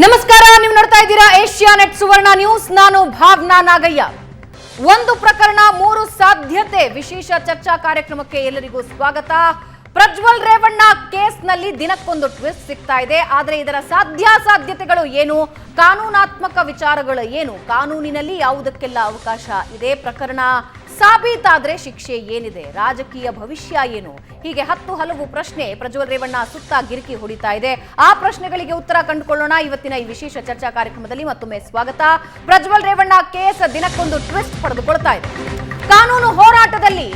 ನಮಸ್ಕಾರ, ನೀವು ನೋಡ್ತಾ ಇದ್ದೀರಾ ಏಷ್ಯಾನೆಟ್ ಸುವರ್ಣ ನ್ಯೂಸ್. ನಾನು ಭಾವನಾ ನಾಗಯ್ಯ. ಒಂದು ಪ್ರಕರಣ, ಮೂರು ಸಾಧ್ಯತೆ ವಿಶೇಷ ಚರ್ಚಾ ಕಾರ್ಯಕ್ರಮಕ್ಕೆ ಎಲ್ಲರಿಗೂ ಸ್ವಾಗತ. ಪ್ರಜ್ವಲ್ ರೇವಣ್ಣ ಕೇಸ್ನಲ್ಲಿ ದಿನಕ್ಕೊಂದು ಟ್ವಿಸ್ಟ್ ಸಿಗ್ತಾ ಇದೆ. ಆದರೆ ಇದರ ಸಾಧ್ಯತೆಗಳು ಏನು, ಕಾನೂನಾತ್ಮಕ ವಿಚಾರಗಳು ಏನು, ಕಾನೂನಿನಲ್ಲಿ ಯಾವುದಕ್ಕೆಲ್ಲ ಅವಕಾಶ ಇದೆ, ಪ್ರಕರಣ ಸಾಬೀತಾದ್ರೆ ಶಿಕ್ಷೆ ಏನಿದೆ, ರಾಜಕೀಯ ಭವಿಷ್ಯ ಏನು, ಹೀಗೆ ಹಲವು ಪ್ರಶ್ನೆ ಪ್ರಜ್ವಲ್ ರೇವಣ್ಣ ಸುತ್ತ ಗಿರಿಕಿ ಹೊಡಿತಾ ಇದೆ. ಆ ಪ್ರಶ್ನೆಗಳಿಗೆ ಉತ್ತರ ಕಂಡುಕೊಳ್ಳೋಣ ಇವತ್ತಿನ ಈ ವಿಶೇಷ ಚರ್ಚಾ ಕಾರ್ಯಕ್ರಮದಲ್ಲಿ. ಮತ್ತೊಮ್ಮೆ ಸ್ವಾಗತ. ಪ್ರಜ್ವಲ್ ರೇವಣ್ಣ ಕೇಸ್ ದಿನಕ್ಕೊಂದು ಟ್ವಿಸ್ಟ್ ಪಡೆದುಕೊಳ್ತಾ ಇದೆ. ಕಾನೂನು ಹೋರಾಟದಲ್ಲಿ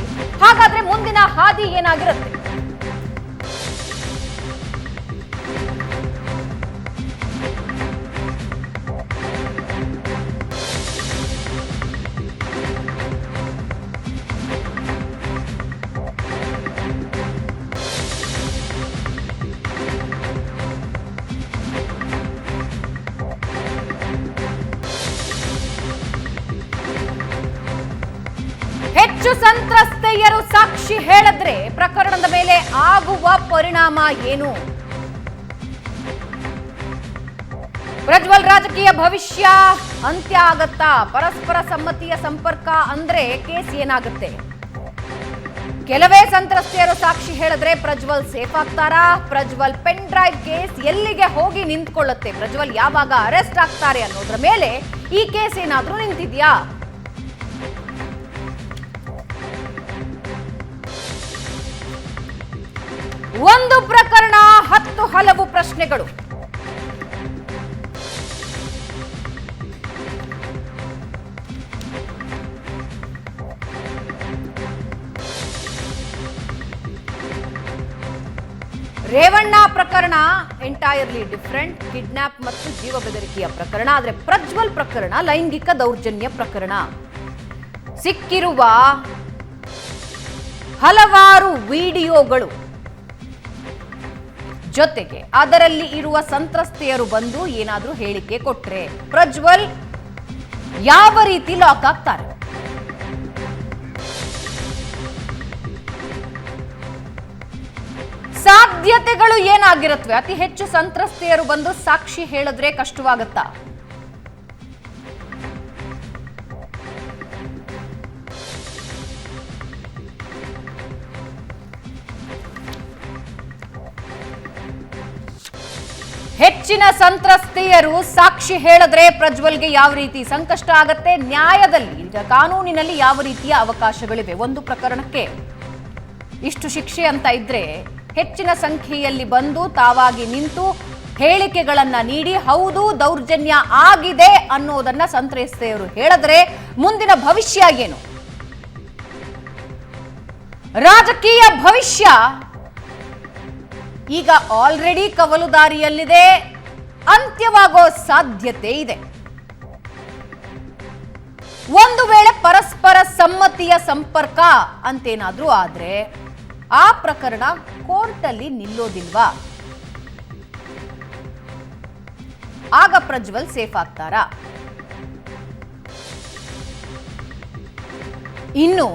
ಹಾಗಾದ್ರೆ ಮುಂದಿನ ಹಾದಿ ಏನಾಗಿರುತ್ತೆ? ಹೆಚ್ಚು ಸಂತ್ರಸ್ತೆಯರು ಸಾಕ್ಷಿ ಹೇಳಿದ್ರೆ ಪ್ರಕರಣದ ಮೇಲೆ ಆಗುವ ಪರಿಣಾಮ ಏನು? ಪ್ರಜ್ವಲ್ ರಾಜಕೀಯ ಭವಿಷ್ಯ ಅಂತ್ಯ ಆಗತ್ತಾ? ಪರಸ್ಪರ ಸಮ್ಮತಿಯ ಸಂಪರ್ಕ ಅಂದ್ರೆ ಕೇಸ್ ಏನಾಗುತ್ತೆ? ಕೆಲವೇ ಸಂತ್ರಸ್ತೆಯರು ಸಾಕ್ಷಿ ಹೇಳಿದ್ರೆ ಪ್ರಜ್ವಲ್ ಸೇಫ್ ಆಗ್ತಾರಾ? ಪ್ರಜ್ವಲ್ ಪೆನ್ ಡ್ರೈವ್ ಕೇಸ್ ಎಲ್ಲಿಗೆ ಹೋಗಿ ನಿಂತ್ಕೊಳ್ಳುತ್ತೆ? ಪ್ರಜ್ವಲ್ ಯಾವಾಗ ಅರೆಸ್ಟ್ ಆಗ್ತಾರೆ ಅನ್ನೋದ್ರ ಮೇಲೆ ಈ ಕೇಸ್ ಏನಾದ್ರೂ ನಿಂತಿದ್ಯಾ? ಒಂದು ಪ್ರಕರಣ, ಹಲವು ಪ್ರಶ್ನೆಗಳು. ರೇವಣ್ಣ ಪ್ರಕರಣ ಎಂಟೈರ್ಲಿ ಡಿಫರೆಂಟ್, ಕಿಡ್ನಾಪ್ ಮತ್ತು ಜೀವ ಬೆದರಿಕೆಯ ಪ್ರಕರಣ. ಆದರೆ ಪ್ರಜ್ವಲ್ ಪ್ರಕರಣ ಲೈಂಗಿಕ ದೌರ್ಜನ್ಯ ಪ್ರಕರಣ. ಸಿಕ್ಕಿರುವ ಹಲವಾರು ವಿಡಿಯೋಗಳು ಜೊತೆಗೆ ಅದರಲ್ಲಿ ಇರುವ ಸಂತ್ರಸ್ತೆಯರು ಬಂದು ಏನಾದ್ರೂ ಹೇಳಿಕೆ ಕೊಟ್ರೆ ಪ್ರಜ್ವಲ್ ಯಾವ ರೀತಿ ಲಾಕ್ ಆಗ್ತಾರೆ? ಸಾಧ್ಯತೆಗಳು ಏನಾಗಿರುತ್ತವೆ? ಅತಿ ಹೆಚ್ಚು ಸಂತ್ರಸ್ತೆಯರು ಬಂದು ಸಾಕ್ಷಿ ಹೇಳಿದ್ರೆ ಕಷ್ಟವಾಗತ್ತಾ? ಹೆಚ್ಚಿನ ಸಂತ್ರಸ್ತೆಯರು ಸಾಕ್ಷಿ ಹೇಳಿದ್ರೆ ಪ್ರಜ್ವಲ್ಗೆ ಯಾವ ರೀತಿ ಸಂಕಷ್ಟ ಆಗತ್ತೆ? ನ್ಯಾಯದಲ್ಲಿ, ಕಾನೂನಿನಲ್ಲಿ ಯಾವ ರೀತಿಯ ಅವಕಾಶಗಳಿವೆ? ಒಂದು ಪ್ರಕರಣಕ್ಕೆ ಇಷ್ಟು ಶಿಕ್ಷೆ ಅಂತ ಇದ್ರೆ ಹೆಚ್ಚಿನ ಸಂಖ್ಯೆಯಲ್ಲಿ ಬಂದು ತಾವಾಗಿ ನಿಂತು ಹೇಳಿಕೆಗಳನ್ನ ನೀಡಿ ಹೌದು ದೌರ್ಜನ್ಯ ಆಗಿದೆ ಅನ್ನೋದನ್ನ ಸಂತ್ರಸ್ತೆಯರು ಹೇಳಿದ್ರೆ ಮುಂದಿನ ಭವಿಷ್ಯ ಏನು? ರಾಜಕೀಯ ಭವಿಷ್ಯ ಈಗ ಆಲ್ರೆಡಿ ಕವಲುದಾರಿಯಲ್ಲಿದೆ, ಅಂತ್ಯವಾಗೋ ಸಾಧ್ಯತೆ ಇದೆ. ಒಂದು ವೇಳೆ ಪರಸ್ಪರ ಸಮ್ಮತಿಯ ಸಂಪರ್ಕ ಅಂತೇನಾದ್ರೂ ಆದ್ರೆ ಆ ಪ್ರಕರಣ ಕೋರ್ಟಲ್ಲಿ ನಿಲ್ಲೋದಿಲ್ವಾ? ಆಗ ಪ್ರಜ್ವಲ್ ಸೇಫ್ ಆಗ್ತಾರಾ? ಇನ್ನು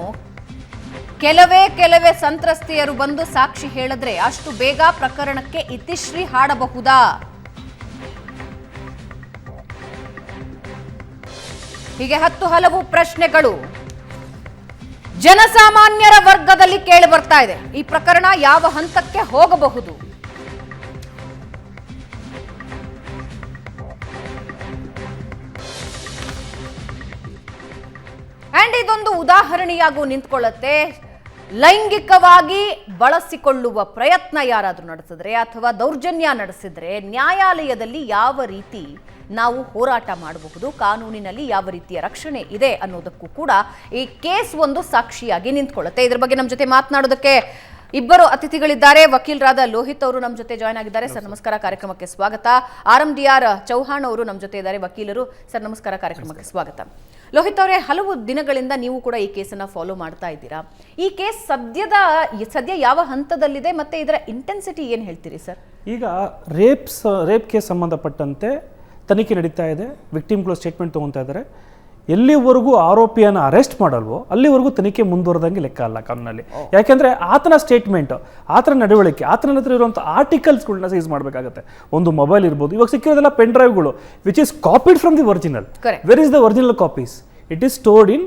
ಕೆಲವೇ ಸಂತ್ರಸ್ತೆಯರು ಬಂದು ಸಾಕ್ಷಿ ಹೇಳಿದ್ರೆ ಅಷ್ಟು ಬೇಗ ಪ್ರಕರಣಕ್ಕೆ ಇತಿಶ್ರೀ ಹಾಡಬಹುದಾ? ಹೀಗೆ ಹಲವು ಪ್ರಶ್ನೆಗಳು ಜನಸಾಮಾನ್ಯರ ವರ್ಗದಲ್ಲಿ ಕೇಳಿ ಬರ್ತಾ ಇದೆ. ಈ ಪ್ರಕರಣ ಯಾವ ಹಂತಕ್ಕೆ ಹೋಗಬಹುದು? ಅಂಡ್ ಇದೊಂದು ಉದಾಹರಣೆಯಾಗೂ ನಿಂತ್ಕೊಳ್ಳುತ್ತೆ. ಲೈಂಗಿಕವಾಗಿ ಬಳಸಿಕೊಳ್ಳುವ ಪ್ರಯತ್ನ ಯಾರಾದರೂ ನಡೆಸಿದ್ರೆ ಅಥವಾ ದೌರ್ಜನ್ಯ ನಡೆಸಿದ್ರೆ ನ್ಯಾಯಾಲಯದಲ್ಲಿ ಯಾವ ರೀತಿ ನಾವು ಹೋರಾಟ ಮಾಡಬಹುದು, ಕಾನೂನಿನಲ್ಲಿ ಯಾವ ರೀತಿಯ ರಕ್ಷಣೆ ಇದೆ ಅನ್ನೋದಕ್ಕೂ ಕೂಡ ಈ ಕೇಸ್ ಒಂದು ಸಾಕ್ಷಿಯಾಗಿ ನಿಂತ್ಕೊಳ್ಳುತ್ತೆ. ಇದ್ರ ಬಗ್ಗೆ ನಮ್ಮ ಜೊತೆ ಮಾತನಾಡೋದಕ್ಕೆ ಇಬ್ಬರು ಅತಿಥಿಗಳಿದ್ದಾರೆ. ವಕೀಲರಾದ ಲೋಹಿತ್ ಅವರು ನಮ್ಮ ಜೊತೆ ಜಾಯ್ನ್ ಆಗಿದ್ದಾರೆ. ಸರ್ ನಮಸ್ಕಾರ, ಕಾರ್ಯಕ್ರಮಕ್ಕೆ ಸ್ವಾಗತ. RMDR ಚೌಹಾಣ್ ಅವರು ನಮ್ಮ ಜೊತೆ ಇದ್ದಾರೆ, ವಕೀಲರು. ಸರ್ ನಮಸ್ಕಾರ, ಕಾರ್ಯಕ್ರಮಕ್ಕೆ ಸ್ವಾಗತ. ಲೋಹಿತ್ ಅವರೇ, ಹಲವು ದಿನಗಳಿಂದ ನೀವು ಕೂಡ ಈ ಕೇಸನ್ನ ಫಾಲೋ ಮಾಡ್ತಾ ಇದ್ದೀರಾ. ಈ ಕೇಸ್ ಸದ್ಯ ಯಾವ ಹಂತದಲ್ಲಿದೆ ಮತ್ತೆ ಇದರ ಇಂಟೆನ್ಸಿಟಿ ಏನು ಹೇಳ್ತೀರಿ ಸರ್? ಈಗ ರೇಪ್ ಕೇಸ್ ಸಂಬಂಧಪಟ್ಟಂತೆ ತನಿಖೆ ನಡೀತಾ ಇದೆ. ವಿಕ್ಟಿಮ್ಗಳು ಸ್ಟೇಟ್ಮೆಂಟ್ ತೊಗೊತಾ ಇದ್ದಾರೆ. ಎಲ್ಲಿವರೆಗೂ ಆರೋಪಿಯನ್ನು ಅರೆಸ್ಟ್ ಮಾಡಲ್ವೋ ಅಲ್ಲಿವರೆಗೂ ತನಿಖೆ ಮುಂದುವರೆದಂಗೆ ಲೆಕ್ಕ ಅಲ್ಲ ಕಾನೂನಲ್ಲಿ. ಯಾಕೆಂದರೆ ಆತನ ಸ್ಟೇಟ್ಮೆಂಟ್, ಆತನ ನಡವಳಿಕೆ, ಆತನ ಹತ್ರ ಇರುವಂಥ ಆರ್ಟಿಕಲ್ಸ್ಗಳನ್ನ ಸೀಸ್ ಮಾಡಬೇಕಾಗುತ್ತೆ. ಒಂದು ಮೊಬೈಲ್ ಇರ್ಬೋದು, ಇವಾಗ ಸಿಕ್ಕಿರೋದೆಲ್ಲ ಪೆನ್ ಡ್ರೈವ್ಗಳು which is copied from the original. Where is the original copies? It is stored in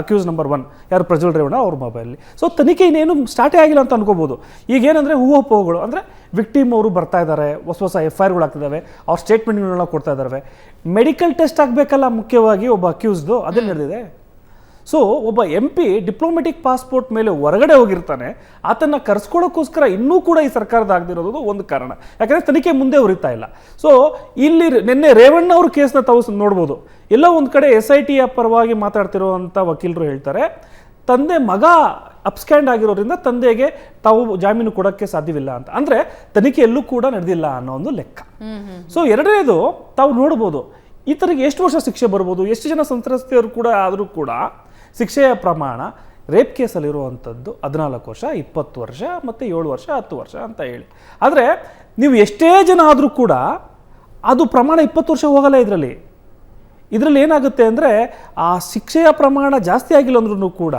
accused number 1 ಯಾರು ಪ್ರಜ್ವಲ್ ರೇವಣ್ಣ ಅವ್ರ ಮೊಬೈಲ್. ಸೊ ತನಿಖೆ ಇನ್ನೇನು ಸ್ಟಾರ್ಟೇ ಆಗಿಲ್ಲ ಅಂತ ಅನ್ಕೋಬೋದು. ಈಗ ಏನಂದರೆ ಹೂವಪ್ಪಗಳು ಅಂದರೆ ವಿಕ್ಟಿಮ್ ಅವರು ಬರ್ತಾ ಇದ್ದಾರೆ, ಹೊಸ FIRಗಳು ಆಗ್ತಿದ್ದಾವೆ, ಅವ್ರ ಸ್ಟೇಟ್ಮೆಂಟ್ಗಳನ್ನ ಕೊಡ್ತಾ ಇದ್ದಾವೆ. ಮೆಡಿಕಲ್ ಟೆಸ್ಟ್ ಆಗಬೇಕಲ್ಲ ಮುಖ್ಯವಾಗಿ ಒಬ್ಬ ಅಕ್ಯೂಸ್ದು, ಅದೇ ನಡೆದಿದೆ. ಸೊ ಒಬ್ಬ MP ಡಿಪ್ಲೊಮೆಟಿಕ್ ಪಾಸ್ಪೋರ್ಟ್ ಮೇಲೆ ಹೊರಗಡೆ ಹೋಗಿರ್ತಾನೆ, ಆತನ್ನು ಕರೆಸ್ಕೊಳ್ಳೋಕ್ಕೋಸ್ಕರ ಇನ್ನೂ ಕೂಡ ಈ ಸರ್ಕಾರದ ಆಗದಿರೋದು ಒಂದು ಕಾರಣ. ಯಾಕಂದರೆ ತನಿಖೆ ಮುಂದೆ ಉರಿತಾ ಇಲ್ಲ. ಸೊ ಇಲ್ಲಿ ನಿನ್ನೆ ರೇವಣ್ಣ ಅವ್ರ ಕೇಸ್ನ ತಾವು ನೋಡ್ಬೋದು. ಎಲ್ಲ ಒಂದು ಕಡೆ SITಯ ಪರವಾಗಿ ಮಾತಾಡ್ತಿರುವಂಥ ವಕೀಲರು ಹೇಳ್ತಾರೆ, ತಂದೆ ಮಗ ಅಪ್ಸ್ಕ್ಯಾಂಡ್ ಆಗಿರೋದ್ರಿಂದ ತಂದೆಗೆ ತಾವು ಜಾಮೀನು ಕೊಡೋಕ್ಕೆ ಸಾಧ್ಯವಿಲ್ಲ ಅಂತ. ಅಂದರೆ ತನಿಖೆ ಎಲ್ಲೂ ಕೂಡ ನಡೆದಿಲ್ಲ ಅನ್ನೋ ಒಂದು ಲೆಕ್ಕ. ಸೊ ಎರಡನೇದು ತಾವು ನೋಡ್ಬೋದು, ಈತನಿಗೆ ಎಷ್ಟು ವರ್ಷ ಶಿಕ್ಷೆ ಬರ್ಬೋದು, ಎಷ್ಟು ಜನ ಸಂತ್ರಸ್ತೆಯರು ಕೂಡ ಆದರೂ ಕೂಡ ಶಿಕ್ಷೆಯ ಪ್ರಮಾಣ ರೇಪ್ ಕೇಸಲ್ಲಿರುವಂಥದ್ದು 14 ವರ್ಷ, 20 ವರ್ಷ ಮತ್ತು 7 ವರ್ಷ, 10 ವರ್ಷ ಅಂತ ಹೇಳಿ. ಆದರೆ ನೀವು ಎಷ್ಟೇ ಜನ ಆದರೂ ಕೂಡ ಅದು ಪ್ರಮಾಣ 20 ವರ್ಷ ಹೋಗಲ್ಲ. ಇದರಲ್ಲಿ ಏನಾಗುತ್ತೆ ಅಂದರೆ ಆ ಶಿಕ್ಷೆಯ ಪ್ರಮಾಣ ಜಾಸ್ತಿ ಆಗಿಲ್ಲ ಅಂದ್ರೂ ಕೂಡ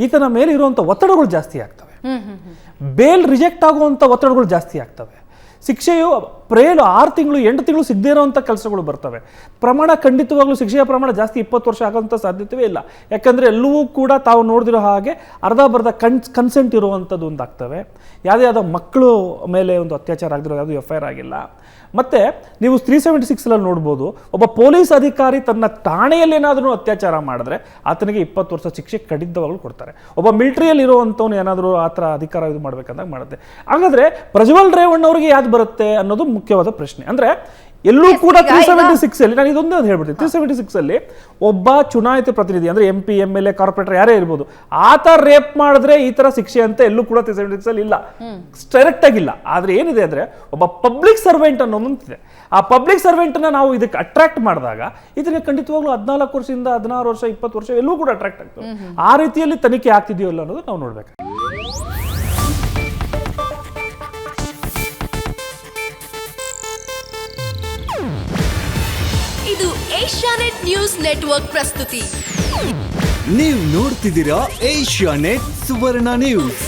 ಈತನ ಮೇಲೆ ಇರುವಂಥ ಒತ್ತಡಗಳು ಜಾಸ್ತಿ ಆಗ್ತವೆ. ಬೇಲ್ ರಿಜೆಕ್ಟ್ ಆಗುವಂಥ ಒತ್ತಡಗಳು ಜಾಸ್ತಿ ಆಗ್ತವೆ. ಶಿಕ್ಷೆಯು 6 ತಿಂಗಳು 8 ತಿಂಗಳು ಸಿಗದೇ ಇರೋವಂಥ ಕೆಲಸಗಳು ಬರ್ತವೆ. ಪ್ರಮಾಣ ಖಂಡಿತವಾಗ್ಲೂ ಶಿಕ್ಷೆಯ ಪ್ರಮಾಣ ಜಾಸ್ತಿ 20 ವರ್ಷ ಆಗೋಂಥ ಸಾಧ್ಯತೆಯೇ ಇಲ್ಲ. ಯಾಕಂದರೆ ಎಲ್ಲವೂ ಕೂಡ ತಾವು ನೋಡಿದಿರೋ ಹಾಗೆ ಅರ್ಧ ಕನ್ಸೆಂಟ್ ಇರುವಂಥದ್ದು ಒಂದು ಆಗ್ತವೆ. ಯಾವುದೇ ಮಕ್ಕಳು ಮೇಲೆ ಒಂದು ಅತ್ಯಾಚಾರ ಆಗದಿರೋ ಯಾವುದು FIR ಆಗಿಲ್ಲ. ಮತ್ತು ನೀವು 376 ನೋಡ್ಬೋದು, ಒಬ್ಬ ಪೊಲೀಸ್ ಅಧಿಕಾರಿ ತನ್ನ ಠಾಣೆಯಲ್ಲಿ ಏನಾದರೂ ಅತ್ಯಾಚಾರ ಮಾಡಿದ್ರೆ ಆತನಿಗೆ 20 ವರ್ಷ ಶಿಕ್ಷೆ ಖಂಡಿತವಾಗ್ಲೂ ಕೊಡ್ತಾರೆ. ಒಬ್ಬ ಮಿಲಿಟರಿಯಲ್ಲಿ ಇರುವಂಥವ್ನು ಏನಾದರೂ ಆ ಥರ ಅಧಿಕಾರ ಇದು ಮಾಡಬೇಕಂದಾಗ ಮಾಡುತ್ತೆ. ಹಾಗಾದರೆ ಪ್ರಜ್ವಲ್ ರೇವಣ್ಣ ಅವರಿಗೆ ಯಾವ್ದು ಬರುತ್ತೆ ಅನ್ನೋದು ಮುಖ್ಯವಾದ ಪ್ರಶ್ನೆ. ಅಂದರೆ ಎಲ್ಲೂ ಕೂಡ 376 ಅಲ್ಲಿ ನಾನು ಇದೊಂದೇ ಒಂದು ಹೇಳ್ಬಿಡ್ತೀನಿ. 376 ಅಲ್ಲಿ ಒಬ್ಬ ಚುನಾಯಿತ ಪ್ರತಿನಿಧಿ ಅಂದರೆ MP MLA ಕಾರ್ಪೊರೇಟರ್ ಯಾರೇ ಇರ್ಬೋದು, ಆತ ರೇಪ್ ಮಾಡಿದ್ರೆ ಈ ತರ ಶಿಕ್ಷೆ ಅಂತ ಎಲ್ಲೂ ಕೂಡ 376 ಅಲ್ಲಿ ಇಲ್ಲ, ಡೈರೆಕ್ಟ್ ಆಗಿಲ್ಲ. ಆದ್ರೆ ಏನಿದೆ ಅಂದ್ರೆ ಒಬ್ಬ ಪಬ್ಲಿಕ್ ಸರ್ವೆಂಟ್ ಅನ್ನೋದಿದೆ. ಆ ಪಬ್ಲಿಕ್ ಸರ್ವೆಂಟ್ ನಾವು ಇದಕ್ಕೆ ಅಟ್ರಾಕ್ಟ್ ಮಾಡಿದಾಗ ಇದಕ್ಕೆ ಖಂಡಿತವಾಗ್ಲೂ 14 ವರ್ಷದಿಂದ 16 ವರ್ಷ 20 ವರ್ಷ ಎಲ್ಲೂ ಕೂಡ ಅಟ್ರಾಕ್ಟ್ ಆಗ್ತದೆ. ಆ ರೀತಿಯಲ್ಲಿ ತನಿಖೆ ಆಗ್ತಿದೆಯೋ ಇಲ್ಲ ಅನ್ನೋದು ನಾವು ನೋಡ್ಬೇಕು. ಇದು ಏಷ್ಯಾನೆಟ್ ನ್ಯೂಸ್ ನೆಟ್ವರ್ಕ್ ಪ್ರಸ್ತುತಿ. ನೀವು ನೋಡ್ತಿದ್ದೀರಾ ಏಷ್ಯಾನೆಟ್ ಸುವರ್ಣ ನ್ಯೂಸ್.